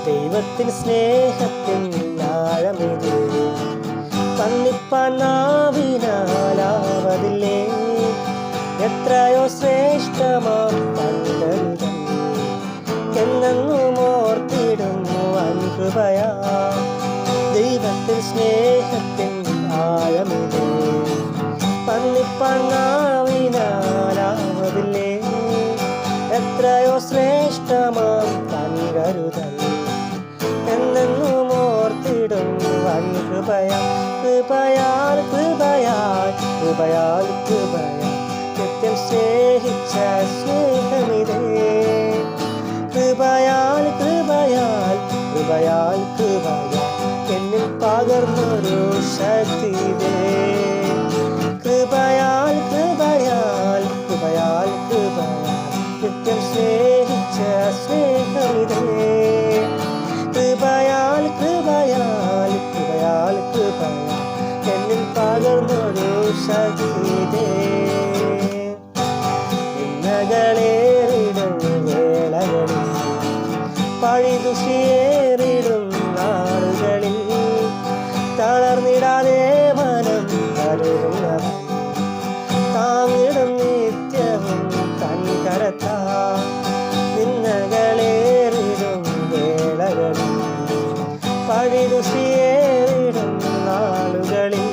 ദൈവത്തിൻ സ്നേഹത്തിൻ ആഴമിത് പന്നിപ്പാനാവിനാലാവതില്ലേ. എത്രയോ ശ്രേഷ്ഠമാം കരുതൽ എന്നെന്നും ഓർത്തിടുന്നു അൻകൃപയാ. ദൈവത്തിൻ സ്നേഹത്തിൻ ആഴമിത് പന്നിപ്പാനാവിനാലാവതില്ലേ. എത്രയോ ശ്രേഷ്ഠമാം കരുതൽ എന്നെന്നും ഓർത്തിടുന്നു അൻകൃപയാ. കൃപയാൽ കൃപയാൽ കൃപയാൽ കൃപയാൽ നിത്യം സ്നേഹിച്ച സ്നേഹമിതേ. കൃപയാൽ കൃപയാൽ കൃപയാൽ കൃപയാൽ എന്നിൽ പകർന്നൊരു ശക്തിതേ. കൃപയാൽ കൃപയാൽ കൃപയാൽ കൃപയാൽ നിത്യം സ്നേഹിച്ച സ്നേഹമിതേ. കൃപയാൽ കൃപയാൽ കൃപയാൽ കൃപയാൽ എന്നിൽ പകർന്നൊരു ശക്തിതേ. ഇന്നകളേറിടും വേളകളിൽ പഴിദുഷിയേറിടും നാളുകളിൽ തളർന്നിടാതെ മനം കരുതുന്നവൻ താങ്ങിടും നിത്യവും തൻ കരത്താ. നിന്നകളേറിടും വേളകളിൽ പഴിദുഷിയേറിടും നാളുകളിൽ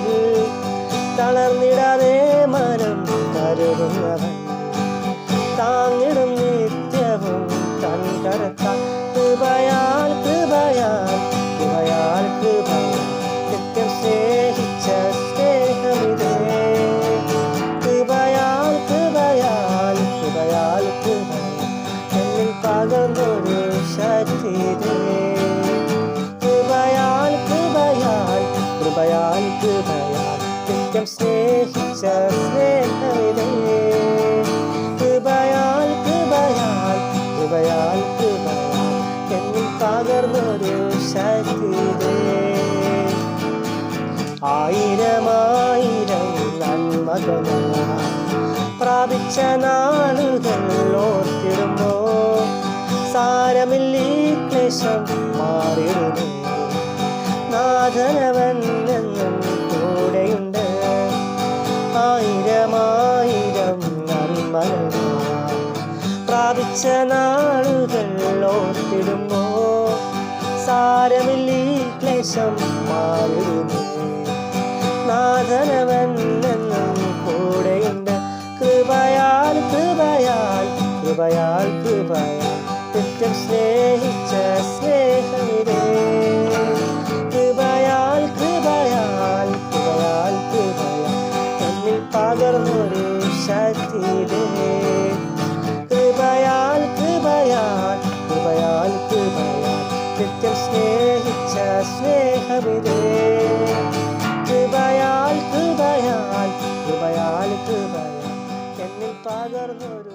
തളർന്നിടാതെ മനം കരുതുന്നവൻ താങ്ങിടും നിത്യവും തൻ കരത്താ. കൃപയാൽ കൃപയാൽ കൃപയാൽ കൃപയാൽ നിത്യം സ്നേഹിച്ച സ്നേഹമിതേ. കൃപയാൽ കൃപയാൽ കൃപയാൽ കൃപയാൽ എന്നിൽ പകർന്നൊരു ശക്തിതേ. കൃപയാൽ കൃപയാൽ കൃപയാൽ കൃപയാൽ നിത്യം സ്നേഹിച്ച സ്നേഹമിതേ. കൃപയാൽ കൃപയാൽ കൃപയാൽ കൃപയാൽ എന്നിൽ പകർന്നൊരു ശക്തിതേ. ആയിരമായിരം നന്മകളാൽ പ്രാപിച്ച നാളുകൾ ഓർത്തിടുമ്പോ സാരമില്ലീ ക്ലേശം മാറിടുന്നു. നാഥനവൻ എന്നും കൂടെയുണ്ട്. ആയിരമായിരം നന്മകളാൽ പ്രാപിച്ച നാളുകൾ ഓർത്തിടുമ്പോ സാരമില്ലീ ക്ലേശം മാറിടുന്നു. നാഥനവൻ എന്നും കൂടെയുണ്ട്. കൃപയാൽ കൃപയാൽ കൃപയാൽ കൃപയാൽ നിത്യം സ്നേഹിച്ച സ്നേഹമിതേ. കൃപയാൽ കൃപയാൽ കൃപയാൽ കൃപയാൽ എന്നിൽ പകർന്നൊരു ശക്തിതേ. കൃപയാൽ കൃപയാൽ കൃപയാൽ കൃപയാൽ നിത്യം സ്നേഹിച്ച സ്നേഹമിതേ. കൃപയാൽ കൃപയാൽ കൃപയാൽ കൃപയാൽ എന്നിൽ പകർന്നൊരു